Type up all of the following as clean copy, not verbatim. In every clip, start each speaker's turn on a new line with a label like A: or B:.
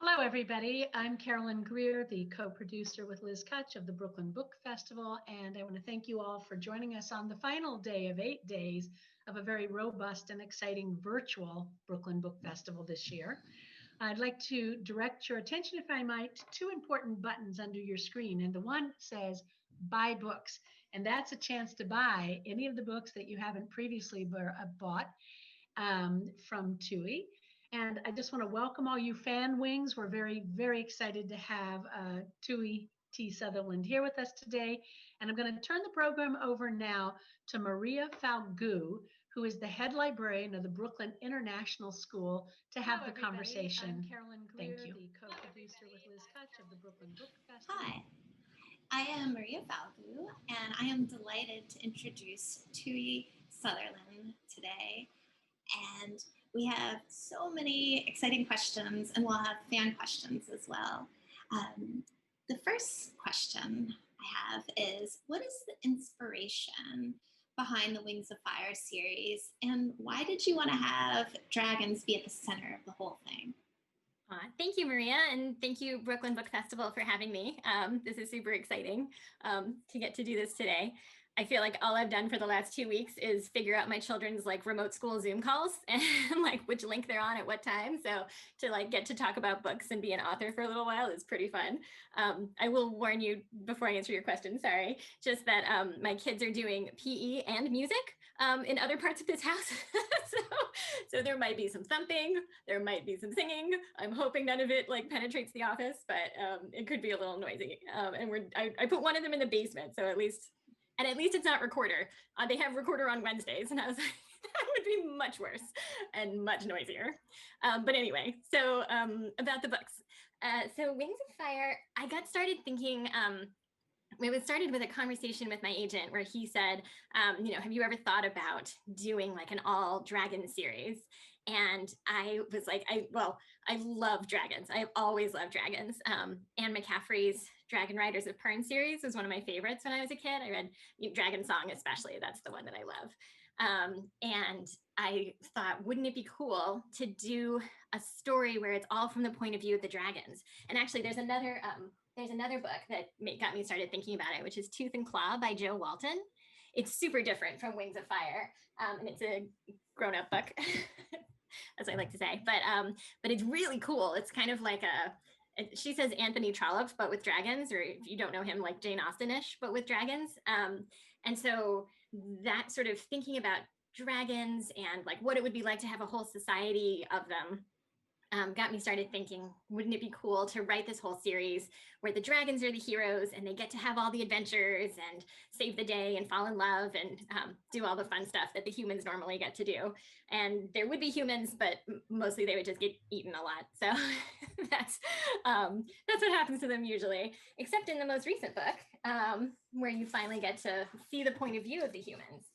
A: Hello, everybody. I'm Carolyn Greer, the co-producer with Liz Kutch of the Brooklyn Book Festival, and I want to thank you all for joining us on the final day of 8 days of a very robust and exciting virtual Brooklyn Book Festival this year. I'd like to direct your attention, if I might, to two important buttons under your screen, and the one says Buy Books, and that's a chance to buy any of the books that you haven't previously bought from TUI. And I just want to welcome all you Fanwings. We're very, very excited to have TUI T. Sutherland here with us today. And I'm going to turn the program over now to Maria Falgu, who is the head librarian of the Brooklyn International School, to have the conversation. I'm Carolyn Greer, thank you. The co-producer with Liz Kutch of the Brooklyn Book Festival.
B: Hi, I am Maria Falgu, and I am delighted to introduce TUI Sutherland today. And we have so many exciting questions, and we'll have fan questions as well. The first question I have is, what is the inspiration behind the Wings of Fire series, and why did you want to have dragons be at the center of the whole thing?
C: Thank you, Maria, and thank you, Brooklyn Book Festival, for having me. This is super exciting to get to do this today. I feel like all I've done for the last 2 weeks is figure out my children's remote school Zoom calls and which link they're on at what time. So to get to talk about books and be an author for a little while is pretty fun. I will warn you before I answer your question, sorry, just that my kids are doing PE and music in other parts of this house. so there might be some thumping, there might be some singing. I'm hoping none of it penetrates the office, but it could be a little noisy. And I put one of them in the basement, so at least it's not recorder. They have recorder on Wednesdays, and I was like, that would be much worse and much noisier. But anyway, so about the books. So Wings of Fire, I got started thinking, it started with a conversation with my agent where he said, have you ever thought about doing an all dragon series? And I was like, I love dragons. I've always loved dragons. Anne McCaffrey's Dragon Riders of Pern series was one of my favorites when I was a kid. I read Dragon Song especially. That's the one that I love. And I thought, wouldn't it be cool to do a story where it's all from the point of view of the dragons? And actually, there's another book that got me started thinking about it, which is Tooth and Claw by Jo Walton. It's super different from Wings of Fire, and it's a grown-up book, as I like to say. But it's really cool. It's kind of like she says Anthony Trollope, but with dragons, or if you don't know him, Jane Austen-ish, but with dragons. And so that sort of thinking about dragons and what it would be like to have a whole society of them got me started thinking, wouldn't it be cool to write this whole series where the dragons are the heroes and they get to have all the adventures and save the day and fall in love and do all the fun stuff that the humans normally get to do. And there would be humans, but mostly they would just get eaten a lot. So that's what happens to them usually, except in the most recent book where you finally get to see the point of view of the humans.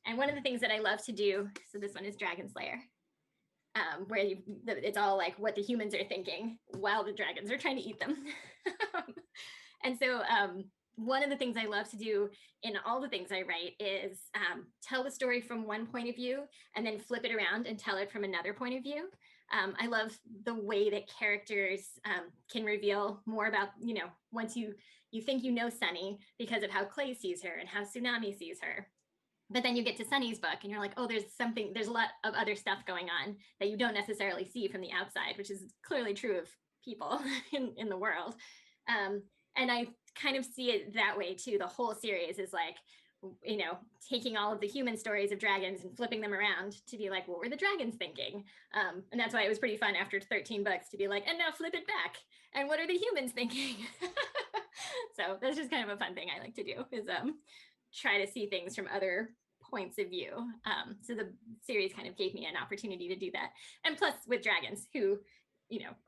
C: And one of the things that I love to do, so this one is Dragon Slayer, where it's all what the humans are thinking while the dragons are trying to eat them. And so one of the things I love to do in all the things I write is tell the story from one point of view and then flip it around and tell it from another point of view. I love the way that characters can reveal more about, once you think Sunny because of how Clay sees her and how Tsunami sees her. But then you get to Sunny's book and you're like, oh, there's a lot of other stuff going on that you don't necessarily see from the outside, which is clearly true of people in the world. And I kind of see it that way too. The whole series is taking all of the human stories of dragons and flipping them around to be what were the dragons thinking? And that's why it was pretty fun after 13 books to be and now flip it back. And what are the humans thinking? So that's just kind of a fun thing I like to do is try to see things from other points of view. So the series kind of gave me an opportunity to do that. And plus with dragons who,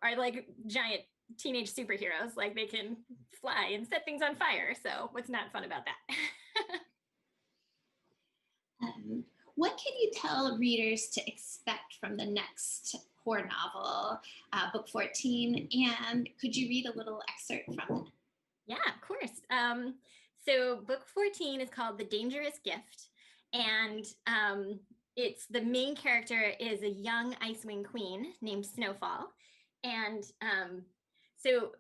C: are giant teenage superheroes, they can fly and set things on fire. So what's not fun about that?
B: What can you tell readers to expect from the next core novel, book 14? And could you read a little excerpt from it?
C: Yeah, of course. So book 14 is called The Dangerous Gift. And it's the main character is a young Icewing Queen named Snowfall. And so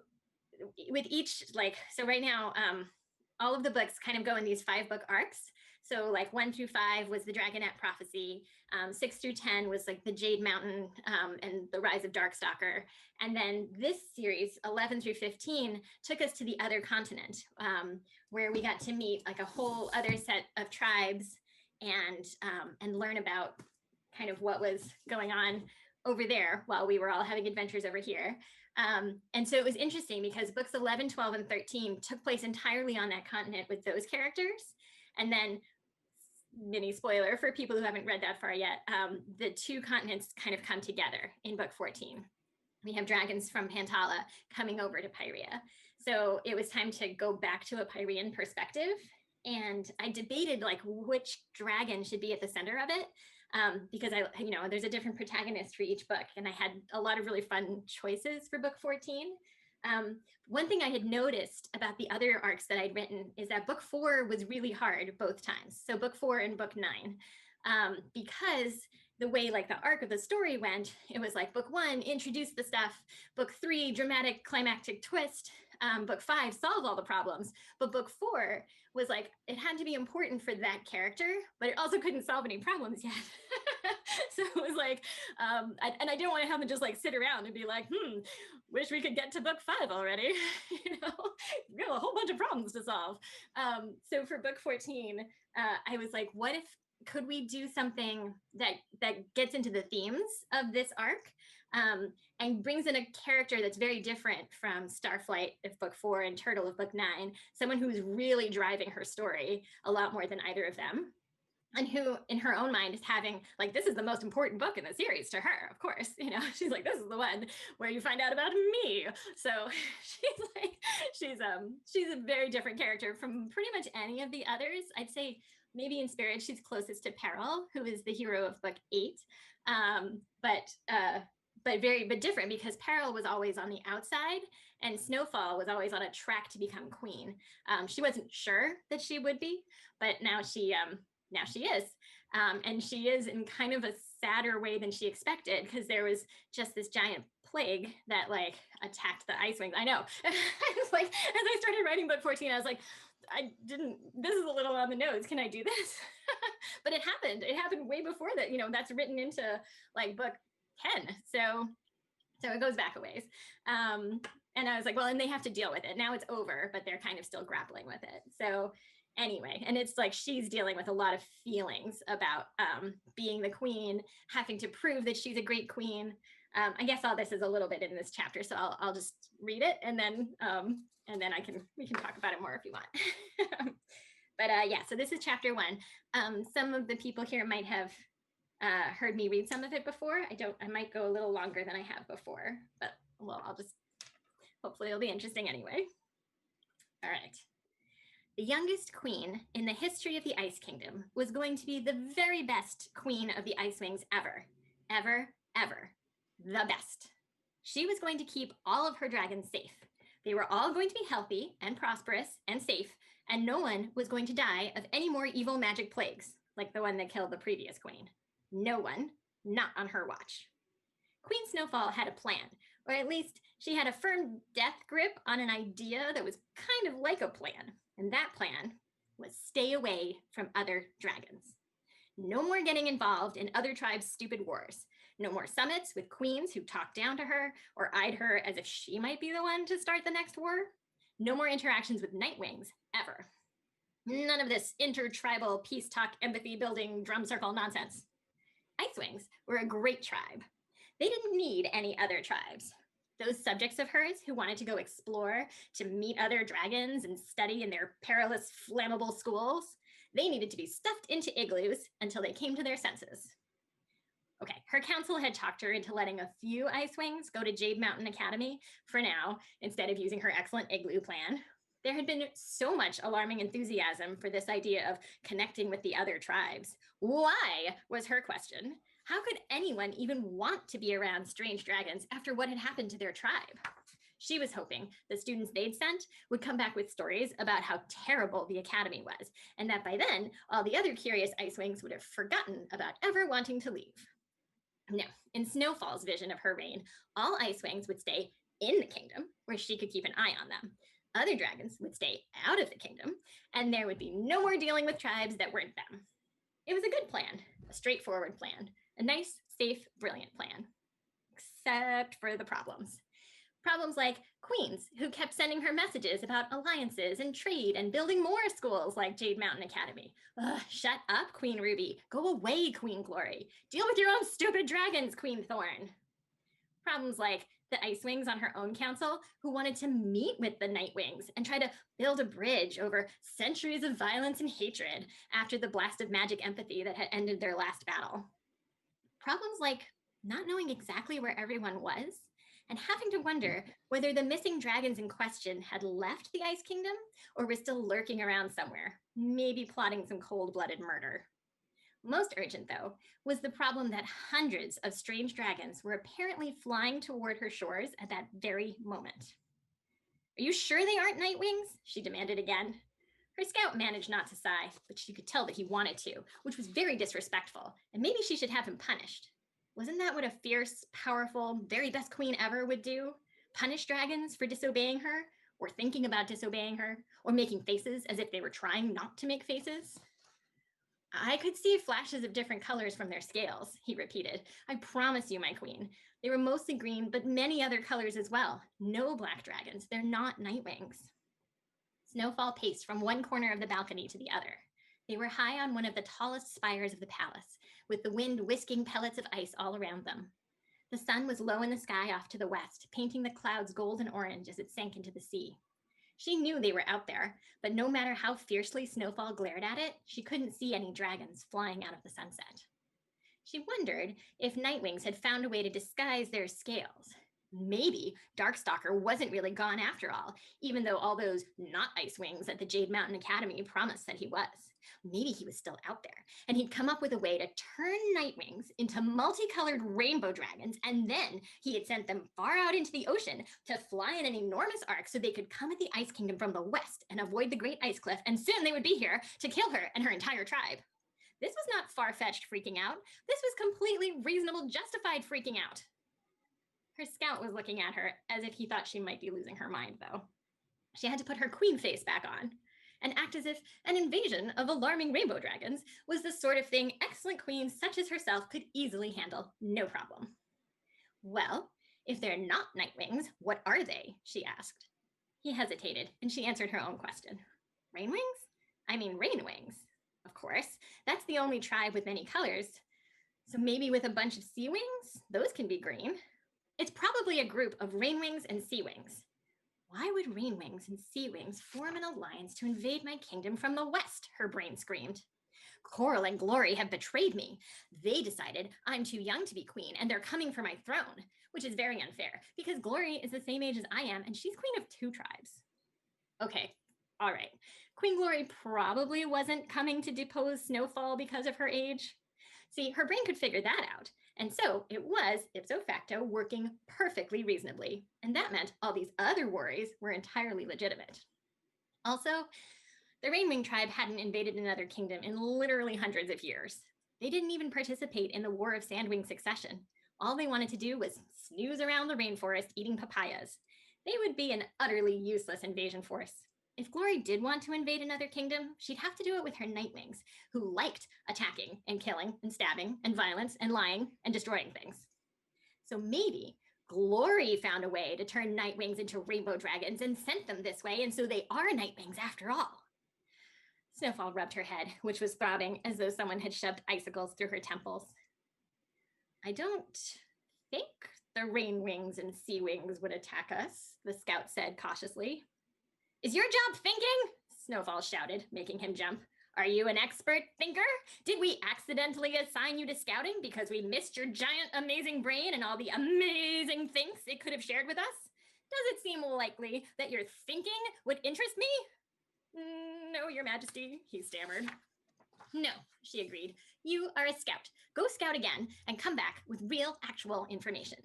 C: with each, like, so right now, all of the books kind of go in these 5-book arcs. So like 1 through 5 was the Dragonette Prophecy. 6 through 10 was like the Jade Mountain and the Rise of Darkstalker. And then this series, 11 through 15, took us to the other continent, where we got to meet like a whole other set of tribes and learn about kind of what was going on over there while we were all having adventures over here. And so it was interesting because books 11, 12, and 13 took place entirely on that continent with those characters. And then, mini spoiler for people who haven't read that far yet, the 2 continents kind of come together in book 14. We have dragons from Pantala coming over to Pyria. So it was time to go back to a Pyrian perspective. And I debated like which dragon should be at the center of it. Because there's a different protagonist for each book, and I had a lot of really fun choices for book 14. One thing I had noticed about the other arcs that I'd written is that book 4 was really hard both times. So book 4 and book 9, because the way like the arc of the story went, it was like book 1, introduce the stuff, book 3, dramatic climactic twist, book 5, solve all the problems. But book 4 was like, it had to be important for that character, but it also couldn't solve any problems yet. So it was like, and I didn't want to have them just like sit around and be like, wish we could get to book 5 already. We have a whole bunch of problems to solve. So for book 14, I was like, what if, could we do something that gets into the themes of this arc, and brings in a character that's very different from Starflight of book 4 and Turtle of book 9, someone who's really driving her story a lot more than either of them, and who in her own mind is having like, this is the most important book in the series to her, of course, she's like, this is the one where you find out about me. So she's a very different character from pretty much any of the others. I'd say maybe in spirit she's closest to Peril, who is the hero of book 8, but different, because Peril was always on the outside and Snowfall was always on a track to become queen. She wasn't sure that she would be, but now she is. And she is in kind of a sadder way than she expected, because there was just this giant plague that like attacked the Icewings. I know. It's like, as I started writing book 14, I was like, this is a little on the nose. Can I do this? But it happened. It happened way before that. That's written into like book 10. So it goes back a ways. And I was like, well, and they have to deal with it. Now it's over, but they're kind of still grappling with it. So anyway, and it's like she's dealing with a lot of feelings about being the queen, having to prove that she's a great queen. I guess all this is a little bit in this chapter, so I'll just read it, and then we can talk about it more if you want. But yeah, so this is chapter 1. Some of the people here might have heard me read some of it before. I might go a little longer than I have before, but well, hopefully it'll be interesting anyway. All right. The youngest queen in the history of the Ice Kingdom was going to be the very best queen of the Icewings ever. Ever, ever. The best. She was going to keep all of her dragons safe. They were all going to be healthy and prosperous and safe, and no one was going to die of any more evil magic plagues, like the one that killed the previous queen. No one, not on her watch. Queen Snowfall had a plan, or at least she had a firm death grip on an idea that was kind of like a plan. And that plan was stay away from other dragons. No more getting involved in other tribes' stupid wars. No more summits with queens who talked down to her or eyed her as if she might be the one to start the next war. No more interactions with Nightwings, ever. None of this intertribal peace talk, empathy building, drum circle nonsense. Icewings were a great tribe. They didn't need any other tribes. Those subjects of hers who wanted to go explore, to meet other dragons and study in their perilous, flammable schools, they needed to be stuffed into igloos until they came to their senses. Okay, her council had talked her into letting a few Icewings go to Jade Mountain Academy for now, instead of using her excellent igloo plan. There had been so much alarming enthusiasm for this idea of connecting with the other tribes. Why, was her question. How could anyone even want to be around strange dragons after what had happened to their tribe? She was hoping the students they'd sent would come back with stories about how terrible the academy was, and that by then, all the other curious Icewings would have forgotten about ever wanting to leave. No, in Snowfall's vision of her reign, all Ice Wings would stay in the kingdom where she could keep an eye on them. Other dragons would stay out of the kingdom, and there would be no more dealing with tribes that weren't them. It was a good plan, a straightforward plan, a nice, safe, brilliant plan. Except for the problems. Problems like queens who kept sending her messages about alliances and trade and building more schools like Jade Mountain Academy. Ugh, shut up, Queen Ruby. Go away, Queen Glory. Deal with your own stupid dragons, Queen Thorn. Problems like the Ice Wings on her own council who wanted to meet with the Night Wings and try to build a bridge over centuries of violence and hatred after the blast of magic empathy that had ended their last battle. Problems like not knowing exactly where everyone was and having to wonder whether the missing dragons in question had left the Ice Kingdom or were still lurking around somewhere, maybe plotting some cold-blooded murder. Most urgent, though, was the problem that hundreds of strange dragons were apparently flying toward her shores at that very moment. Are you sure they aren't Night Wings? She demanded again. Her scout managed not to sigh, but she could tell that he wanted to, which was very disrespectful, and maybe she should have him punished. Wasn't that what a fierce, powerful, very best queen ever would do? Punish dragons for disobeying her, or thinking about disobeying her, or making faces as if they were trying not to make faces? I could see flashes of different colors from their scales, he repeated. I promise you, my queen. They were mostly green, but many other colors as well. No black dragons. They're not Night Wings. Snowfall paced from one corner of the balcony to the other. They were high on one of the tallest spires of the palace, with the wind whisking pellets of ice all around them. The sun was low in the sky off to the west, painting the clouds gold and orange as it sank into the sea. She knew they were out there, but no matter how fiercely Snowfall glared at it, she couldn't see any dragons flying out of the sunset. She wondered if Night Wings had found a way to disguise their scales. Maybe Darkstalker wasn't really gone after all, even though all those not Ice Wings at the Jade Mountain Academy promised that he was. Maybe he was still out there, and he'd come up with a way to turn Night Wings into multicolored rainbow dragons, and then he had sent them far out into the ocean to fly in an enormous arc so they could come at the Ice Kingdom from the west and avoid the Great Ice Cliff, and soon they would be here to kill her and her entire tribe. This was not far-fetched freaking out. This was completely reasonable, justified freaking out. Her scout was looking at her as if he thought she might be losing her mind, though. She had to put her queen face back on and act as if an invasion of alarming rainbow dragons was the sort of thing excellent queens such as herself could easily handle, no problem. Well, if they're not Night Wings, what are they? She asked. He hesitated, and she answered her own question. Rain Wings? I mean Rain Wings. Of course, that's the only tribe with many colors. So maybe with a bunch of Sea Wings? Those can be green. It's probably a group of Rain Wings and Sea Wings. Why would Rain Wings and Sea Wings form an alliance to invade my kingdom from the west? Her brain screamed. Coral and Glory have betrayed me. They decided I'm too young to be queen and they're coming for my throne, which is very unfair because Glory is the same age as I am and she's queen of 2 tribes. Okay, all right. Queen Glory probably wasn't coming to depose Snowfall because of her age. See, her brain could figure that out. And so it was, ipso facto, working perfectly reasonably. And that meant all these other worries were entirely legitimate. Also, the Rainwing tribe hadn't invaded another kingdom in literally hundreds of years. They didn't even participate in the War of Sandwing Succession. All they wanted to do was snooze around the rainforest eating papayas. They would be an utterly useless invasion force. If Glory did want to invade another kingdom, she'd have to do it with her Nightwings, who liked attacking and killing and stabbing and violence and lying and destroying things. So maybe Glory found a way to turn Nightwings into rainbow dragons and sent them this way, and so they are Nightwings after all. Snowfall rubbed her head, which was throbbing as though someone had shoved icicles through her temples. I don't think the Rainwings and Sea Wings would attack us, the scout said cautiously. Is your job thinking? Snowfall shouted, making him jump. Are you an expert thinker? Did we accidentally assign you to scouting because we missed your giant amazing brain and all the amazing things it could have shared with us? Does it seem likely that your thinking would interest me? No, Your Majesty, he stammered. No, she agreed. You are a scout. Go scout again and come back with real, actual information.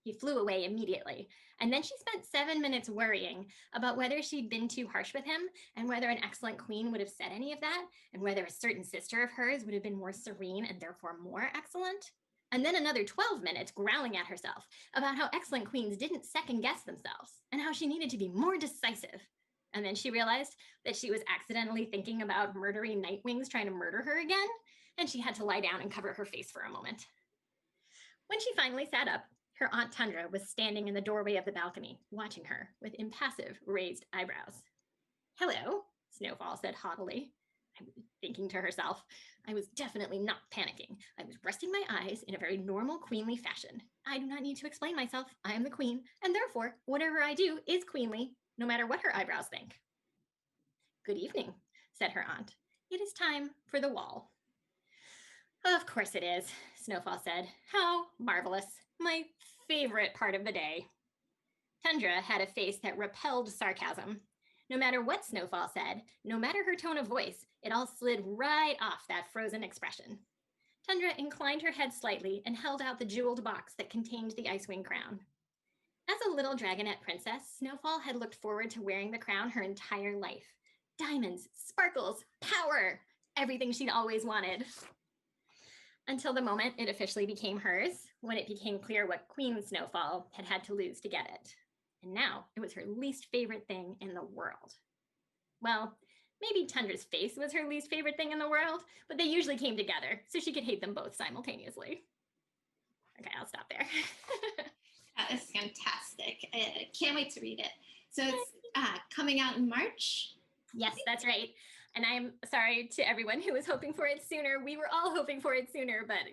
C: He flew away immediately, and then she spent 7 minutes worrying about whether she'd been too harsh with him and whether an excellent queen would have said any of that and whether a certain sister of hers would have been more serene and therefore more excellent, and then another 12 minutes growling at herself about how excellent queens didn't second guess themselves and how she needed to be more decisive. And then she realized that she was accidentally thinking about murdery Nightwings trying to murder her again, and she had to lie down and cover her face for a moment. When she finally sat up, her Aunt Tundra was standing in the doorway of the balcony, watching her with impassive, raised eyebrows. "Hello," Snowfall said haughtily, thinking to herself, I was definitely not panicking. I was resting my eyes in a very normal, queenly fashion. I do not need to explain myself. I am the queen, and therefore, whatever I do is queenly, no matter what her eyebrows think. "Good evening," said her aunt. "It is time for the wall." "Of course it is," Snowfall said. "How marvelous. My favorite part of the day." Tundra had a face that repelled sarcasm. No matter what Snowfall said, no matter her tone of voice, it all slid right off that frozen expression. Tundra inclined her head slightly and held out the jeweled box that contained the Icewing crown. As a little dragonette princess, Snowfall had looked forward to wearing the crown her entire life. Diamonds, sparkles, power, everything she'd always wanted. Until the moment it officially became hers, when it became clear what Queen Snowfall had had to lose to get it. And now it was her least favorite thing in the world. Well, maybe Tundra's face was her least favorite thing in the world, but they usually came together, so she could hate them both simultaneously. Okay, I'll stop there.
B: That is fantastic. I can't wait to read it. So it's coming out in March?
C: Yes, that's right. And I'm sorry to everyone who was hoping for it sooner. We were all hoping for it sooner, but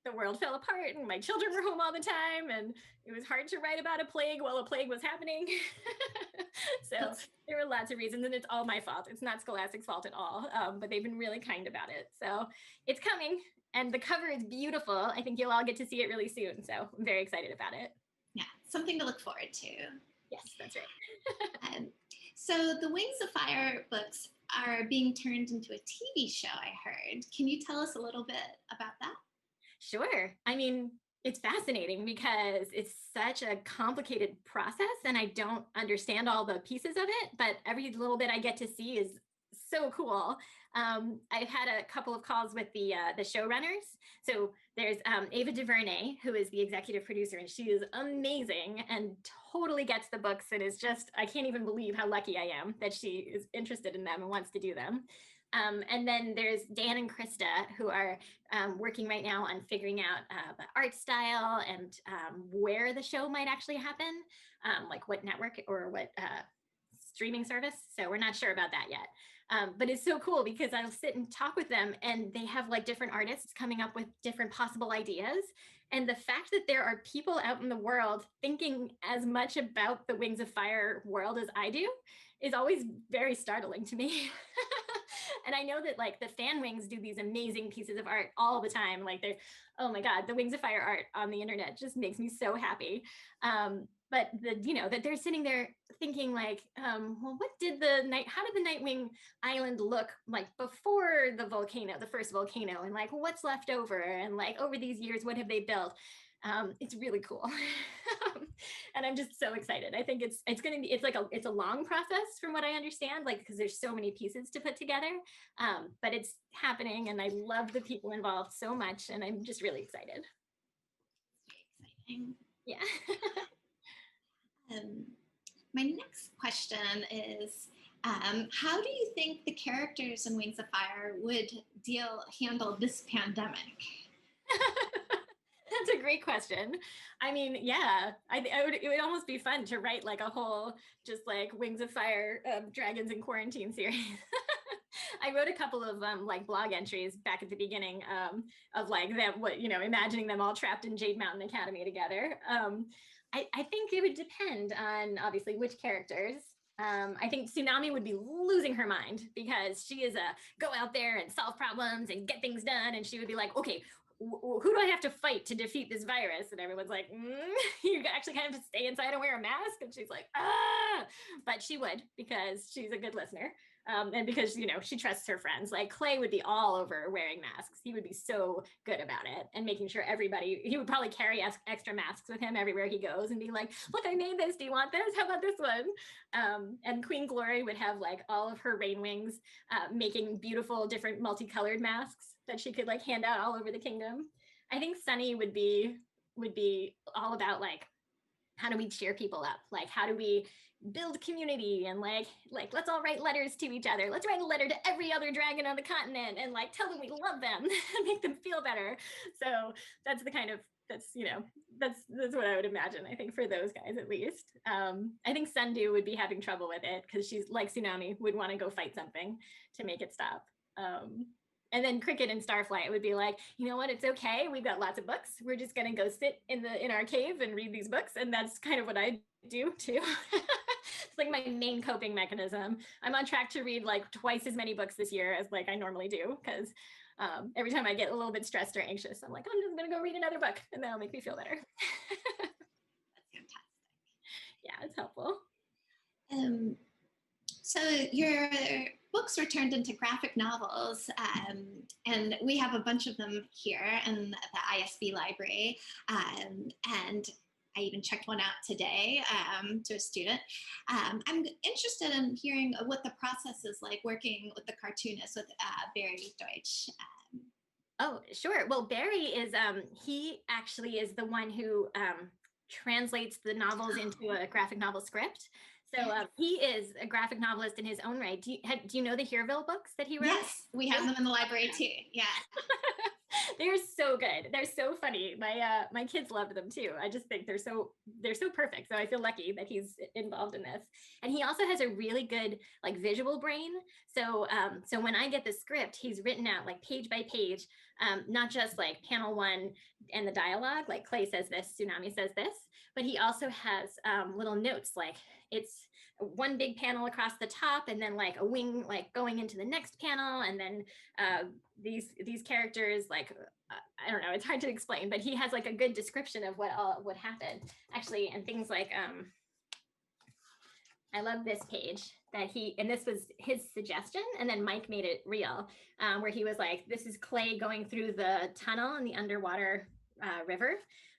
C: the world fell apart and my children were home all the time and it was hard to write about a plague while a plague was happening. So there were lots of reasons, and it's all my fault. It's not Scholastic's fault at all, but they've been really kind about it. So it's coming, and the cover is beautiful. I think you'll all get to see it really soon. So I'm very excited about it.
B: Yeah, something to look forward to.
C: Yes, that's right.
B: So the Wings of Fire books are being turned into a TV show, I heard. Can you tell us a little bit about that?
C: Sure. I mean, it's fascinating because it's such a complicated process and I don't understand all the pieces of it, but every little bit I get to see is so cool. I've had a couple of calls with the showrunners. So there's Ava DuVernay, who is the executive producer, and she is amazing and totally gets the books and is just, I can't even believe how lucky I am that she is interested in them and wants to do them. And then there's Dan and Krista, who are working right now on figuring out the art style and where the show might actually happen, like what network or what streaming service. So we're not sure about that yet. But it's so cool because I'll sit and talk with them and they have like different artists coming up with different possible ideas. And the fact that there are people out in the world thinking as much about the Wings of Fire world as I do is always very startling to me. And I know that like the Fanwings do these amazing pieces of art all the time. Like they're, oh my God, the Wings of Fire art on the internet just makes me so happy. But that they're sitting there thinking like, well, how did the Nightwing Island look like before the volcano, the first volcano, and like what's left over, and like over these years, what have they built? It's really cool. And I'm just so excited. I think it's a long process from what I understand, like, because there's so many pieces to put together, but it's happening and I love the people involved so much and I'm just really excited.
B: Exciting.
C: Yeah.
B: My next question is, how do you think the characters in Wings of Fire would handle this pandemic?
C: That's a great question. I mean, yeah, it would almost be fun to write like a whole just like Wings of Fire dragons in quarantine series. I wrote a couple of like blog entries back at the beginning of like them, imagining them all trapped in Jade Mountain Academy together. I think it would depend on obviously which characters. I think Tsunami would be losing her mind because she is a go out there and solve problems and get things done. And she would be like, okay, who do I have to fight to defeat this virus? And everyone's like, you actually kind of have to stay inside and wear a mask. And she's like, but she would, because she's a good listener. And because, she trusts her friends. Like Clay would be all over wearing masks. He would be so good about it and making sure he would probably carry extra masks with him everywhere he goes and be like, look, I made this. Do you want this? How about this one? And Queen Glory would have like all of her rain wings making beautiful, different multicolored masks that she could like hand out all over the kingdom. I think Sunny would be all about like, how do we cheer people up? Like, how do we build community and like let's all write letters to each other. Let's write a letter to every other dragon on the continent and like tell them we love them and make them feel better. So that's the kind of, that's what I would imagine, I think, for those guys at least. I think Sundew would be having trouble with it because she's like Tsunami, would want to go fight something to make it stop. And then Cricket and Starflight would be like, you know what, it's okay. We've got lots of books. We're just gonna go sit in our cave and read these books. And that's kind of what I do too. It's like my main coping mechanism. I'm on track to read like twice as many books this year as like I normally do, because every time I get a little bit stressed or anxious, I'm like, I'm just gonna go read another book and that'll make me feel better.
B: That's fantastic.
C: Yeah, it's helpful.
B: So your books were turned into graphic novels, and we have a bunch of them here in the ISB library, and I even checked one out today to a student. I'm interested in hearing what the process is like working with the cartoonist, with Barry Deutsch.
C: Oh, sure. Well, Barry is, he actually is the one who translates the novels into a graphic novel script. So he is a graphic novelist in his own right. Do you know the Hereville books that he wrote?
B: Yes, we have them in the library too. Yeah.
C: They're so good. They're so funny. My kids loved them too. I just think they're so perfect. So I feel lucky that he's involved in this. And he also has a really good like visual brain. So so when I get the script, he's written out like page by page, not just like panel 1 and the dialogue, like Clay says this, Tsunami says this, but he also has little notes, like it's one big panel across the top and then like a wing like going into the next panel, and then these characters, like I don't know, it's hard to explain, but he has like a good description of what happened actually. And things like I love this page that and this was his suggestion, and then Mike made it real, where he was like, this is Clay going through the tunnel in the underwater river.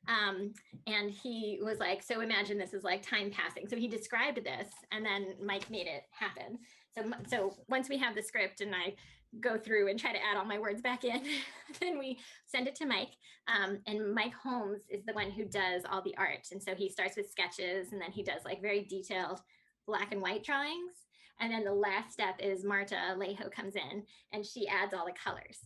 C: And he was like, so imagine this is like time passing. So he described this, and then Mike made it happen. So once we have the script and I go through and try to add all my words back in, then we send it to Mike. And Mike Holmes is the one who does all the art. And so he starts with sketches, and then he does like very detailed black and white drawings. And then the last step is Marta Alejo comes in and she adds all the colors,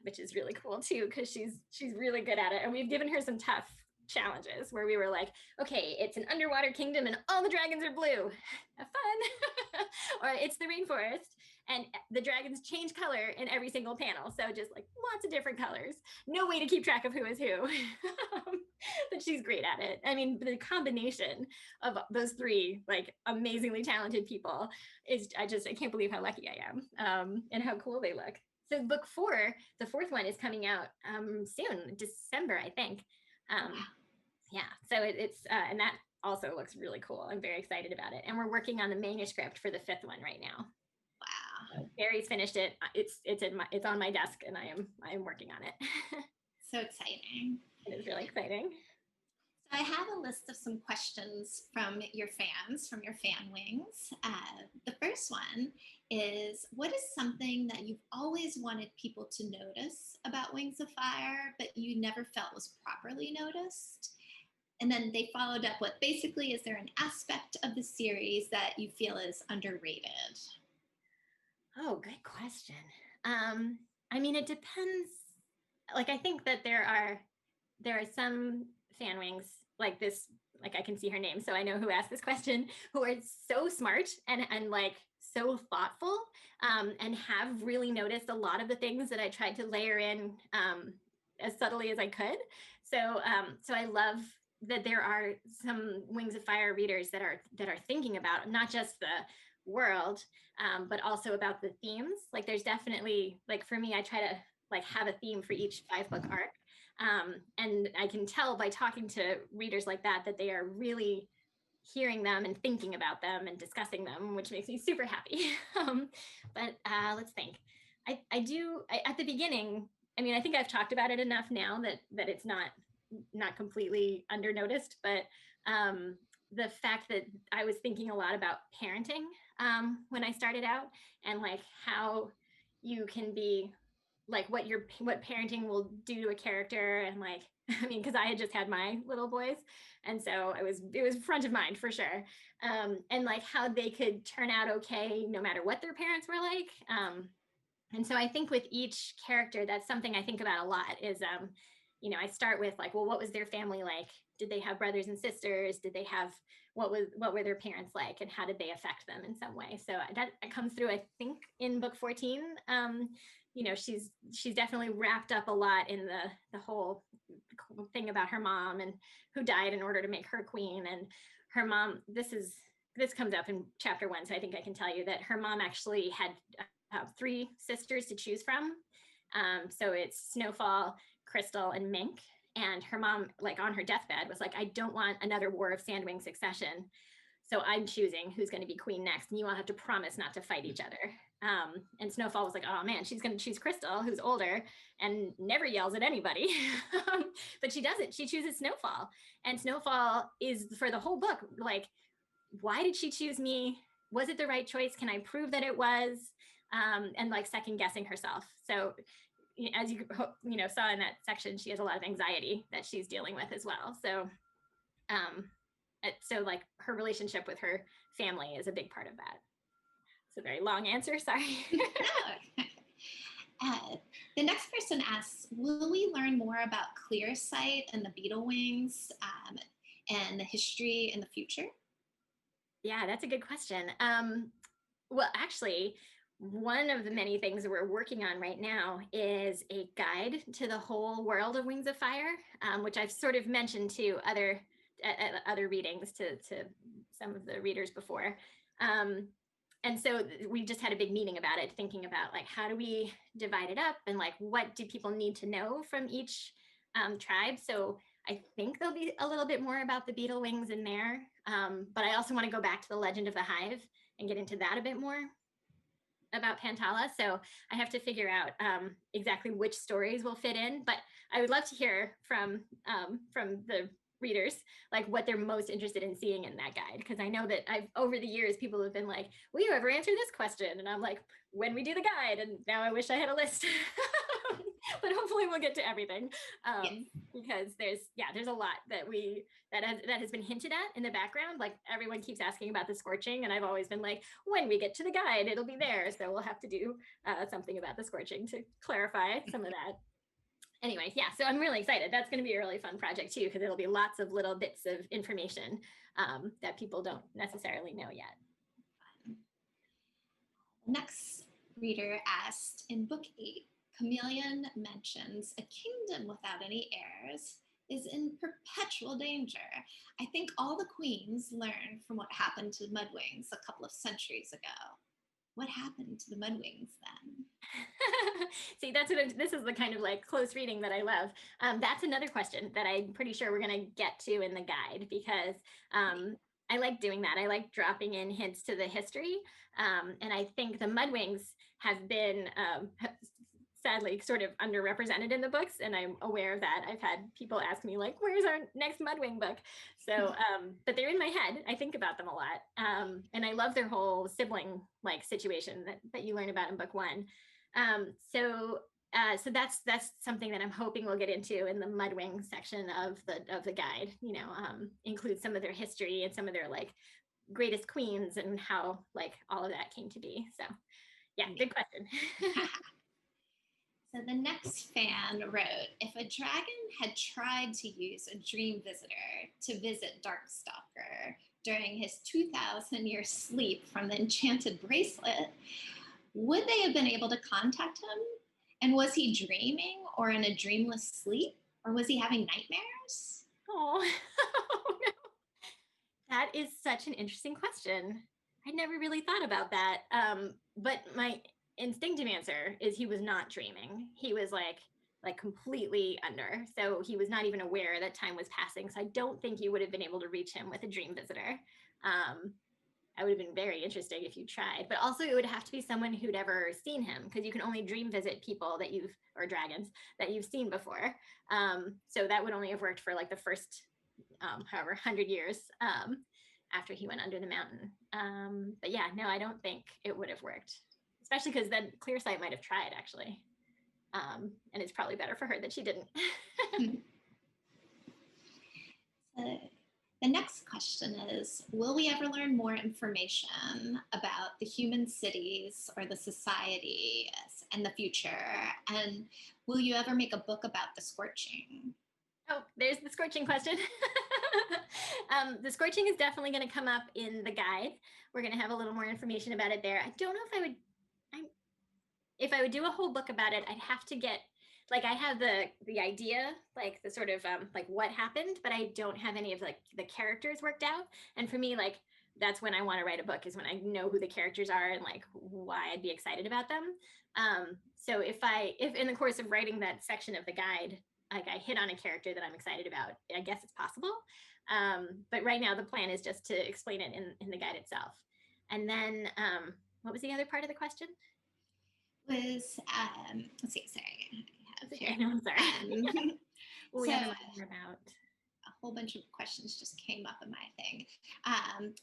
C: which is really cool too, because she's really good at it. And we've given her some tough challenges where we were like, okay, it's an underwater kingdom and all the dragons are blue. Have fun. Or it's the rainforest and the dragons change color in every single panel. So just like lots of different colors. No way to keep track of who is who. But she's great at it. I mean, the combination of those three like amazingly talented people is, I can't believe how lucky I am, and how cool they look. So book 4, the 4th one, is coming out soon, December, I think. Yeah, so it's and that also looks really cool. I'm very excited about it. And we're working on the manuscript for the 5th one right now.
B: Wow.
C: So Barry's finished it. It's on my desk, and I am working on it.
B: So exciting.
C: It is really exciting.
B: So I have a list of some questions from your fans, from your Fanwings. The first one is, what is something that you've always wanted people to notice about Wings of Fire, but you never felt was properly noticed? And then they followed up with, basically, is there an aspect of the series that you feel is underrated?
C: Oh, good question. I mean, it depends. Like, I think that there are some Fanwings like this, like I can see her name, so I know who asked this question, who are so smart and like so thoughtful, and have really noticed a lot of the things that I tried to layer in as subtly as I could. So I love that there are some Wings of Fire readers that are thinking about not just the world, but also about the themes. Like there's definitely, like for me, I try to like have a theme for each 5-book arc. And I can tell by talking to readers like that they are really hearing them and thinking about them and discussing them, which makes me super happy. But let's think. I do at the beginning, I mean, I think I've talked about it enough now that it's not completely undernoticed, but the fact that I was thinking a lot about parenting when I started out, and like how you can be like what parenting will do to a character. And like, I mean, because I had just had my little boys, and so it was front of mind for sure. And like how they could turn out okay no matter what their parents were like. And so I think with each character, that's something I think about a lot is, I start with like, well, what was their family like? Did they have brothers and sisters? Did they have, what were their parents like? And how did they affect them in some way? So that comes through, I think, in book 14. She's definitely wrapped up a lot in the whole thing about her mom and who died in order to make her queen. And her mom, this comes up in chapter 1. So I think I can tell you that her mom actually had 3 sisters to choose from. So it's Snowfall, Crystal, and Mink. And her mom, like on her deathbed, was like, I don't want another War of Sandwing succession. So I'm choosing who's going to be queen next. And you all have to promise not to fight each other. And Snowfall was like, oh man, she's going to choose Crystal, who's older and never yells at anybody. But she doesn't. She chooses Snowfall. And Snowfall is, for the whole book, like, why did she choose me? Was it the right choice? Can I prove that it was? And like second guessing herself. So as you saw in that section, she has a lot of anxiety that she's dealing with as well. So so like her relationship with her family is a big part of that. It's a very long answer, sorry.
B: The next person asks, will we learn more about Clearsight and the beetle wings and the history in the future?
C: Yeah, that's a good question. Well, actually, one of the many things that we're working on right now is a guide to the whole world of Wings of Fire, which I've sort of mentioned to other readings to some of the readers before. And so we just had a big meeting about it, thinking about like, how do we divide it up and like, what do people need to know from each tribe? So I think there'll be a little bit more about the beetle wings in there. But I also want to go back to the Legend of the Hive and get into that a bit more about Pantala. So I have to figure out exactly which stories will fit in, but I would love to hear from the readers, like what they're most interested in seeing in that guide. Because I know that over the years, people have been like, will you ever answer this question? And I'm like, when we do the guide. And now I wish I had a list, but hopefully we'll get to everything. Because there's a lot that has been hinted at in the background. Like everyone keeps asking about the scorching, and I've always been like, when we get to the guide, it'll be there. So we'll have to do something about the scorching to clarify some of that. Anyways, yeah, so I'm really excited. That's going to be a really fun project too, because it'll be lots of little bits of information that people don't necessarily know yet.
B: Next reader asked, in book 8, Chameleon mentions a kingdom without any heirs is in perpetual danger. I think all the queens learned from what happened to Mudwings a couple of centuries ago. What happened to the Mudwings then?
C: See, this is the kind of like close reading that I love. That's another question that I'm pretty sure we're going to get to in the guide, because I like doing that. I like dropping in hints to the history. And I think the Mudwings have been sadly sort of underrepresented in the books. And I'm aware of that. I've had people ask me like, where's our next Mudwing book? So, but they're in my head. I think about them a lot. And I love their whole sibling like situation that you learn about in book 1. So that's something that I'm hoping we'll get into in the Mudwing section of the guide, include some of their history and some of their like greatest queens and how like all of that came to be. So yeah, good question.
B: So the next fan wrote, if a dragon had tried to use a dream visitor to visit Darkstalker during his 2,000-year sleep from the enchanted bracelet, would they have been able to contact him? And was he dreaming or in a dreamless sleep? Or was he having nightmares?
C: Oh, no. That is such an interesting question. I never really thought about that. But my instinctive answer is he was not dreaming. He was like completely under. So he was not even aware that time was passing. So I don't think you would have been able to reach him with a dream visitor. I would have been very interesting if you tried, but also it would have to be someone who'd ever seen him, because you can only dream visit people or dragons that you've seen before. So that would only have worked for like the first, 100 years after he went under the mountain. But yeah, no, I don't think it would have worked, especially because then Clearsight might have tried actually. And it's probably better for her that she didn't.
B: The next question is, will we ever learn more information about the human cities or the societies in the future? And will you ever make a book about the scorching?
C: Oh, there's the scorching question. The scorching is definitely going to come up in the guide. We're going to have a little more information about it there. I don't know if if I would do a whole book about it, I'd have to get, like, I have the idea, like the sort of like what happened, but I don't have any of like the characters worked out. And for me, like, that's when I want to write a book, is when I know who the characters are and like why I'd be excited about them. So if in the course of writing that section of the guide, like I hit on a character that I'm excited about, I guess it's possible. But right now the plan is just to explain it in the guide itself. And then what was the other part of the question?
B: Was let's see, sorry, I have here.
C: I know, I'm sorry. Well, we
B: So,
C: have about
B: a whole bunch of questions just came up in my thing.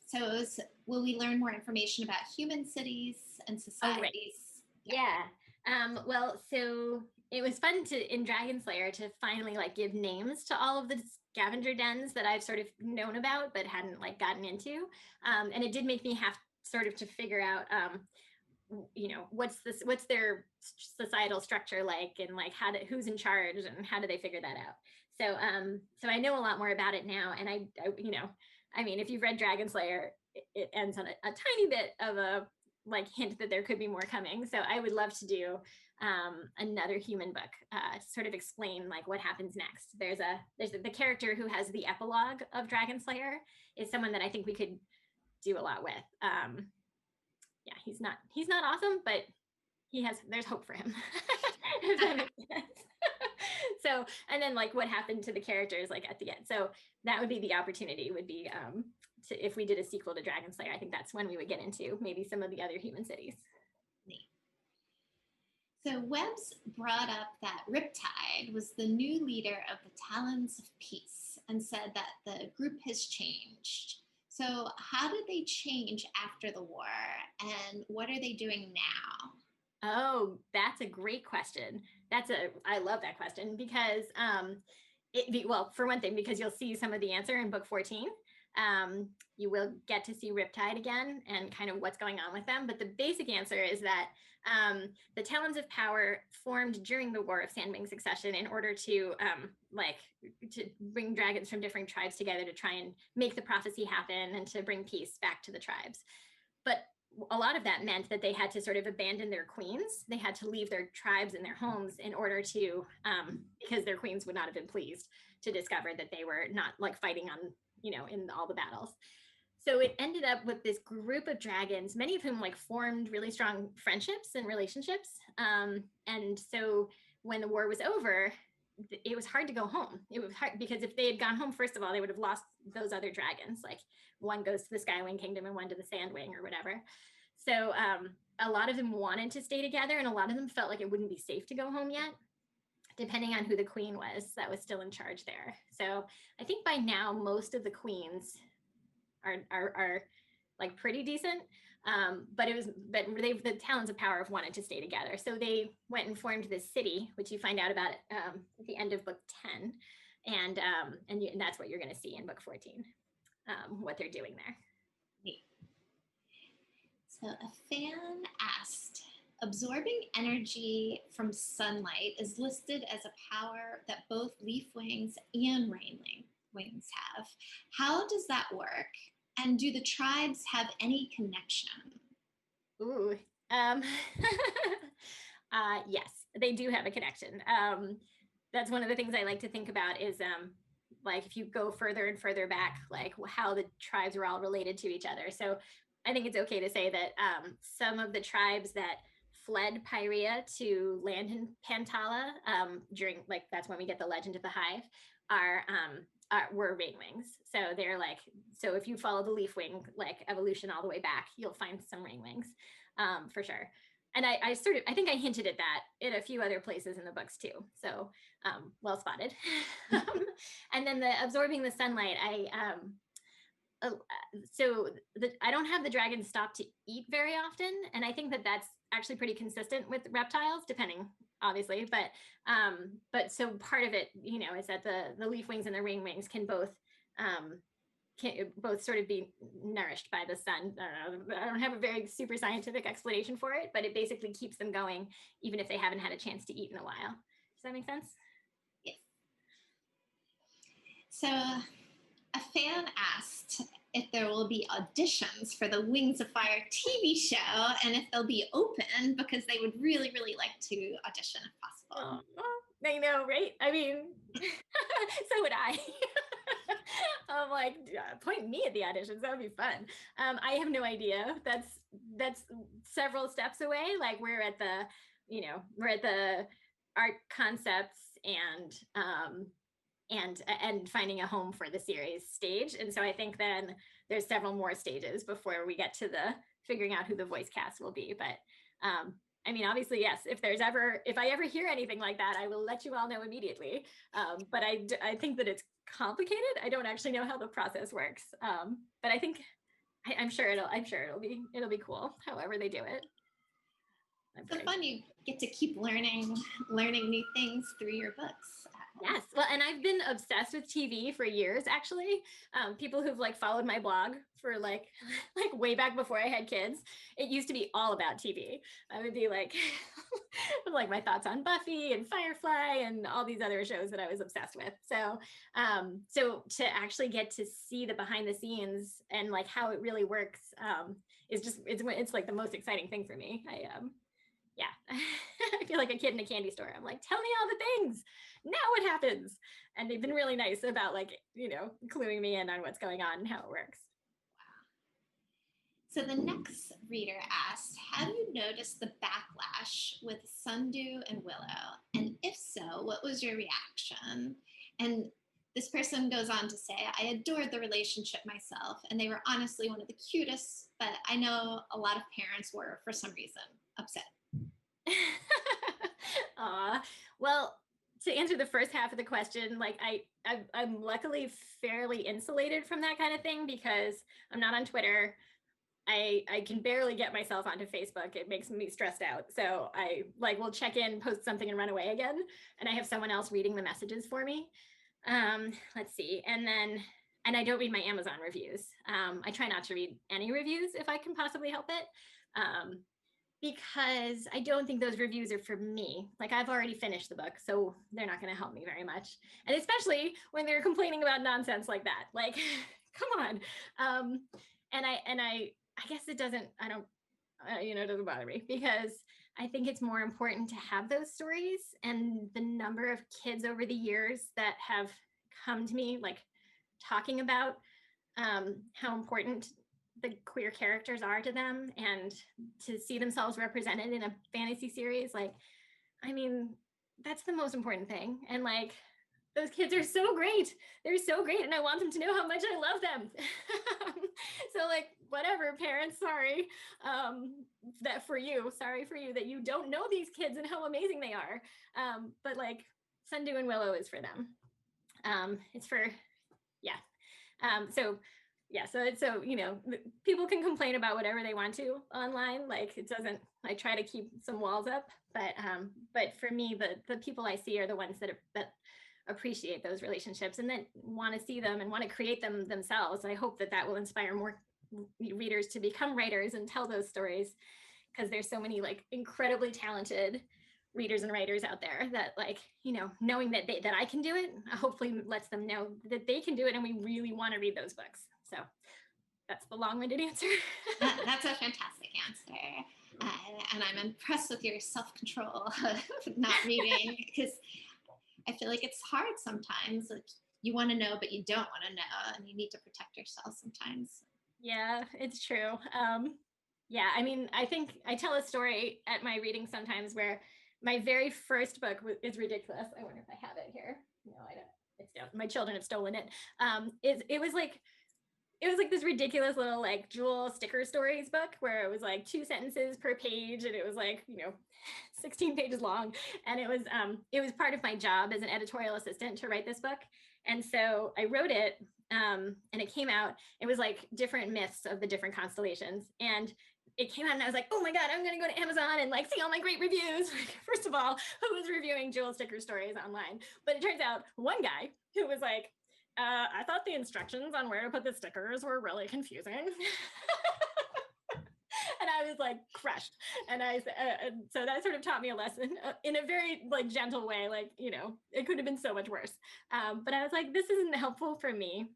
B: So it was, will we learn more information about human cities and societies?
C: Oh, right. Yeah. Well, so it was fun in Dragon Slayer to finally like give names to all of the scavenger dens that I've sort of known about but hadn't like gotten into. And it did make me have sort of to figure out you know, what's their societal structure like, and like who's in charge and how do they figure that out. So I know a lot more about it now. And I you know, I mean, if you've read Dragon Slayer, it ends on a tiny bit of a like hint that there could be more coming. So I would love to do another human book to sort of explain like what happens next. There's the character who has the epilogue of Dragon Slayer is someone that I think we could do a lot with. Yeah, he's not awesome, but there's hope for him. If that makes sense. So, and then like what happened to the characters like at the end. So that would be the opportunity, would be if we did a sequel to Dragon Slayer, I think that's when we would get into maybe some of the other human cities.
B: Neat. So Webbs brought up that Riptide was the new leader of the Talons of Peace and said that the group has changed. So how did they change after the war, and what are they doing now?
C: Oh, that's a great question. I love that question because, well, for one thing, because you'll see some of the answer in book 14. You will get to see Riptide again and kind of what's going on with them. But the basic answer is that the Talons of Power formed during the War of Sandwing Succession in order to to bring dragons from different tribes together to try and make the prophecy happen and to bring peace back to the tribes. But a lot of that meant that they had to sort of abandon their queens. They had to leave their tribes and their homes in order to, because their queens would not have been pleased to discover that they were not like fighting on, you know, in all the battles. So it ended up with this group of dragons, many of whom like formed really strong friendships and relationships. And so when the war was over, it was hard to go home. It was hard because if they had gone home, first of all, they would have lost those other dragons. Like one goes to the Skywing Kingdom and one to the Sandwing or whatever. So a lot of them wanted to stay together, and a lot of them felt like it wouldn't be safe to go home yet, depending on who the queen was that was still in charge there. So I think by now most of the queens are like pretty decent. But the Talons of Power have wanted to stay together. So they went and formed this city, which you find out about at the end of book 10. And that's what you're going to see in book 14, what they're doing there.
B: Neat. So a fan asked, absorbing energy from sunlight is listed as a power that both leafwings and rainwings have. How does that work? And do the tribes have any connection?
C: Ooh, yes, they do have a connection. That's one of the things I like to think about is like if you go further and further back, like how the tribes were all related to each other. So I think it's okay to say that some of the tribes that fled Pyrea to land in Pantala during, like, that's when we get the Legend of the Hive, were rainwings. So they're like, so if you follow the leafwing like evolution all the way back, you'll find some rainwings for sure. And I think I hinted at that in a few other places in the books too. So well spotted. And then the absorbing the sunlight, I don't have the dragons stop to eat very often. And I think that that's actually pretty consistent with reptiles, depending obviously, but so part of it, you know, is that the leaf wings and the ring wings can both sort of be nourished by the sun. I don't have a very super scientific explanation for it, but it basically keeps them going even if they haven't had a chance to eat in a while. Does that make sense?
B: Yes. So a fan asked if there will be auditions for the Wings of Fire TV show and if they'll be open because they would really, really like to audition if possible.
C: Oh, I know, right? I mean, so would I. I'm like, point me at the auditions. That would be fun. I have no idea. That's several steps away. Like we're at the art concepts and finding a home for the series stage. And so I think then there's several more stages before we get to the figuring out who the voice cast will be. But I mean, obviously, yes, if I ever hear anything like that, I will let you all know immediately. But I think that it's complicated. I don't actually know how the process works. But I think I'm sure it'll be cool, however they do it.
B: It's so fun. You get to keep learning new things through your books.
C: Yes. Well, and I've been obsessed with TV for years, actually. People who've like followed my blog for like way back before I had kids, it used to be all about TV. I would be like, like my thoughts on Buffy and Firefly and all these other shows that I was obsessed with. So, so to actually get to see the behind the scenes and like how it really works, is just, it's like the most exciting thing for me. Yeah, I feel like a kid in a candy store. I'm like, tell me all the things. Now what happens? And they've been really nice about like, you know, cluing me in on what's going on and how it works.
B: Wow. So the next reader asked, have you noticed the backlash with Sundew and Willow? And if so, what was your reaction? And this person goes on to say, I adored the relationship myself, and they were honestly one of the cutest, but I know a lot of parents were, for some reason, upset.
C: Well, to answer the first half of the question, like I'm luckily fairly insulated from that kind of thing because I'm not on Twitter. I can barely get myself onto Facebook. It makes me stressed out. So I like will check in, post something and run away again. And I have someone else reading the messages for me. Let's see. And I don't read my Amazon reviews. I try not to read any reviews if I can possibly help it. Because I don't think those reviews are for me. Like I've already finished the book, so they're not going to help me very much. And especially when they're complaining about nonsense like that. Like, come on. And I guess it doesn't, it doesn't bother me because I think it's more important to have those stories, and the number of kids over the years that have come to me, like talking about how important the queer characters are to them and to see themselves represented in a fantasy series. Like, I mean, that's the most important thing. And like, those kids are so great. They're so great. And I want them to know how much I love them. So like, whatever, parents, sorry sorry for you that you don't know these kids and how amazing they are. But like Sundew and Willow is for them. It's for, yeah. So, you know, people can complain about whatever they want to online. Like I try to keep some walls up, but for me, the people I see are the ones that appreciate those relationships and then want to see them and want to create them themselves. I hope that will inspire more readers to become writers and tell those stories, because there's so many like incredibly talented readers and writers out there that, like, you know, knowing that I can do it hopefully lets them know that they can do it, and we really want to read those books. So that's the long-winded answer.
B: That's a fantastic answer. And I'm impressed with your self-control of not reading, because I feel like it's hard sometimes. Like you want to know, but you don't want to know, and you need to protect yourself sometimes.
C: Yeah, it's true. Yeah, I mean, I think I tell a story at my reading sometimes where my very first book is ridiculous. I wonder if I have it here. No, I don't. It's down. My children have stolen it. It was like this ridiculous little like jewel sticker stories book where it was like 2 sentences per page, and it was like, you know, 16 pages long. And it was part of my job as an editorial assistant to write this book. And so I wrote it, and it came out. It was like different myths of the different constellations. And it came out and I was like, oh my God, I'm going to go to Amazon and like see all my great reviews. First of all, who was reviewing jewel sticker stories online? But it turns out one guy who was like, I thought the instructions on where to put the stickers were really confusing. And I was like crushed. And so that sort of taught me a lesson in a very like gentle way. Like, you know, it could have been so much worse. But I was like, this isn't helpful for me.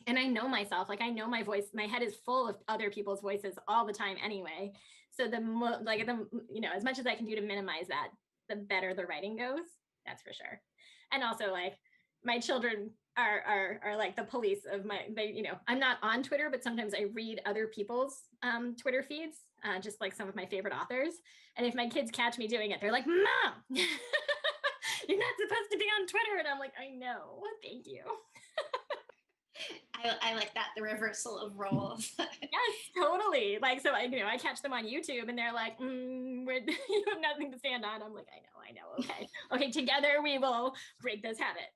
C: And I know myself, like I know my voice, my head is full of other people's voices all the time anyway. So you know, as much as I can do to minimize that, the better the writing goes, that's for sure. And also like my children are like the police of you know, I'm not on Twitter, but sometimes I read other people's Twitter feeds, just like some of my favorite authors. And if my kids catch me doing it, they're like, Mom, you're not supposed to be on Twitter. And I'm like, I know, thank you.
B: I like that, the reversal of roles.
C: Yes, totally. Like, so you know, I catch them on YouTube and they're like, you have nothing to stand on. I'm like, I know. Okay. Okay. Together we will break this habit.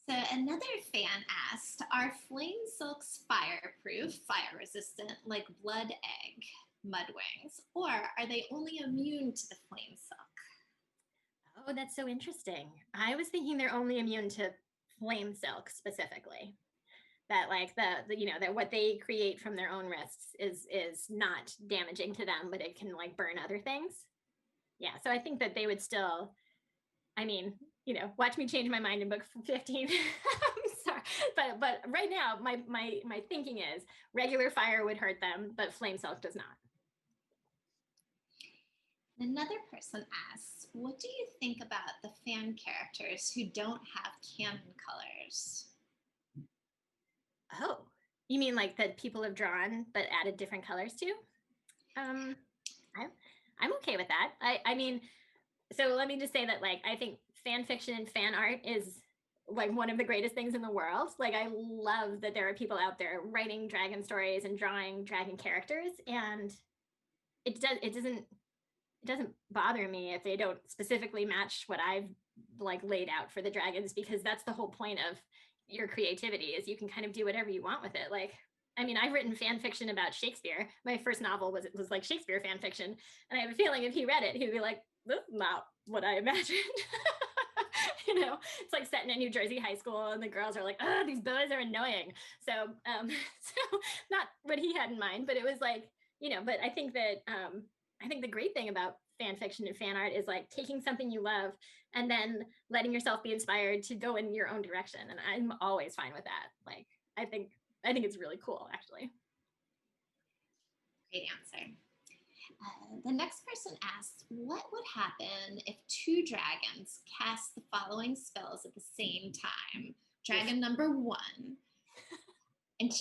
B: So another fan asked, are flame silks fireproof, fire resistant, like blood egg mud wings, or are they only immune to the flame silk?
C: Oh, that's so interesting. I was thinking they're only immune to flame silk specifically. That like the you know, that what they create from their own risks is not damaging to them, but it can like burn other things. Yeah, so I think that they would still, I mean, you know, watch me change my mind in book 15. I'm sorry, but right now my thinking is regular fire would hurt them, but flame silk does not.
B: Another person asks, what do you think about the fan characters who don't have canon colors?
C: Oh, you mean like that people have drawn but added different colors to? I'm okay with that. I mean, so let me just say that like I think fan fiction and fan art is like one of the greatest things in the world. Like I love that there are people out there writing dragon stories and drawing dragon characters, and it doesn't bother me if they don't specifically match what I've like laid out for the dragons, because that's the whole point of your creativity, is you can kind of do whatever you want with it. Like, I mean, I've written fan fiction about Shakespeare. My first novel was like Shakespeare fan fiction. And I have a feeling if he read it, he'd be like, this is not what I imagined. You know, it's like set in a New Jersey high school and the girls are like, oh, these boys are annoying. So, so not what he had in mind, but it was like, you know, but I think that, I think the great thing about fan fiction and fan art is like taking something you love and then letting yourself be inspired to go in your own direction. And I'm always fine with that. Like, I think it's really cool, actually.
B: Great answer. The next person asks, what would happen if two dragons cast the following spells at the same time? Dragon number one. And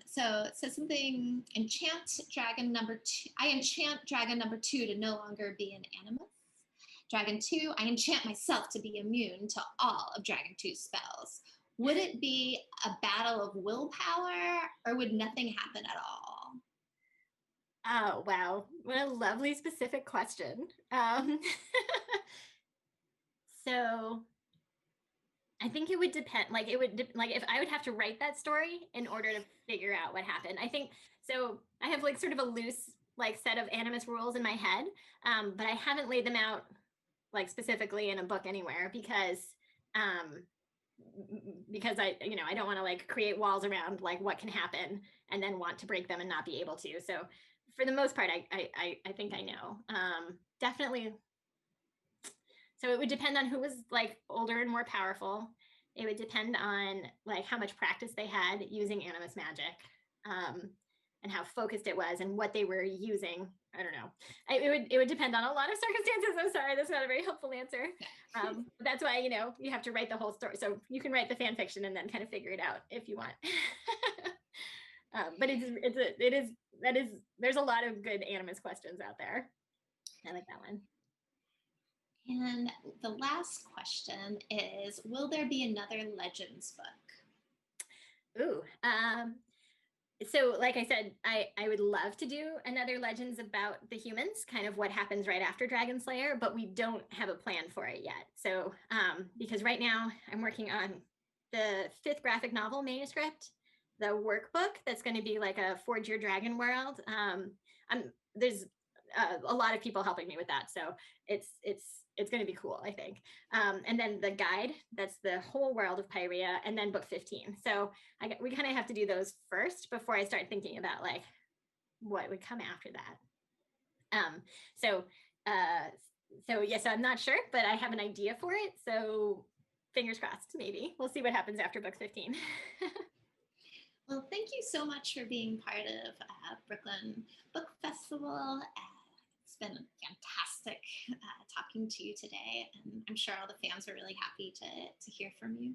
B: so something, enchant dragon number two. I enchant dragon number two to no longer be an animus. Dragon two, I enchant myself to be immune to all of Dragon 2's spells. Would it be a battle of willpower, or would nothing happen at all?
C: Oh, wow. What a lovely specific question. So I think it would depend, like it would, like if I would have to write that story in order to figure out what happened. I think, so I have like sort of a loose like set of animus rules in my head, but I haven't laid them out like specifically in a book anywhere because I, you know, I don't want to like create walls around like what can happen and then want to break them and not be able to. So for the most part, I think I know. Definitely. So it would depend on who was like older and more powerful. It would depend on like how much practice they had using animus magic, and how focused it was and what they were using. I don't know. It would depend on a lot of circumstances. I'm sorry, that's not a very helpful answer. That's why, you know, you have to write the whole story. So you can write the fan fiction and then kind of figure it out if you want. But there's a lot of good animus questions out there. I like that one.
B: And the last question is, will there be another Legends book?
C: Ooh, so like I said, I would love to do another Legends about the humans, kind of what happens right after Dragon Slayer, but we don't have a plan for it yet. So because right now I'm working on the 5th graphic novel manuscript, the workbook that's going to be like a Forge Your Dragon World. There's a lot of people helping me with that, so it's going to be cool, I think. And then the guide, that's the whole world of Pyrea, and then book 15. So we kind of have to do those first before I start thinking about like what would come after that. So yes, I'm not sure, but I have an idea for it. So fingers crossed, maybe. We'll see what happens after book 15.
B: Well, thank you so much for being part of Brooklyn Book Festival. It's been fantastic talking to you today, and I'm sure all the fans are really happy to hear from you.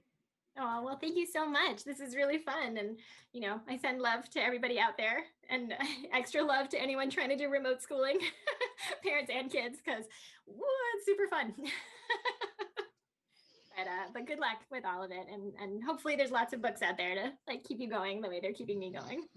C: Oh, well, thank you so much. This is really fun. And, you know, I send love to everybody out there, and extra love to anyone trying to do remote schooling, parents and kids, because it's super fun. But good luck with all of it. And hopefully there's lots of books out there to like keep you going the way they're keeping me going.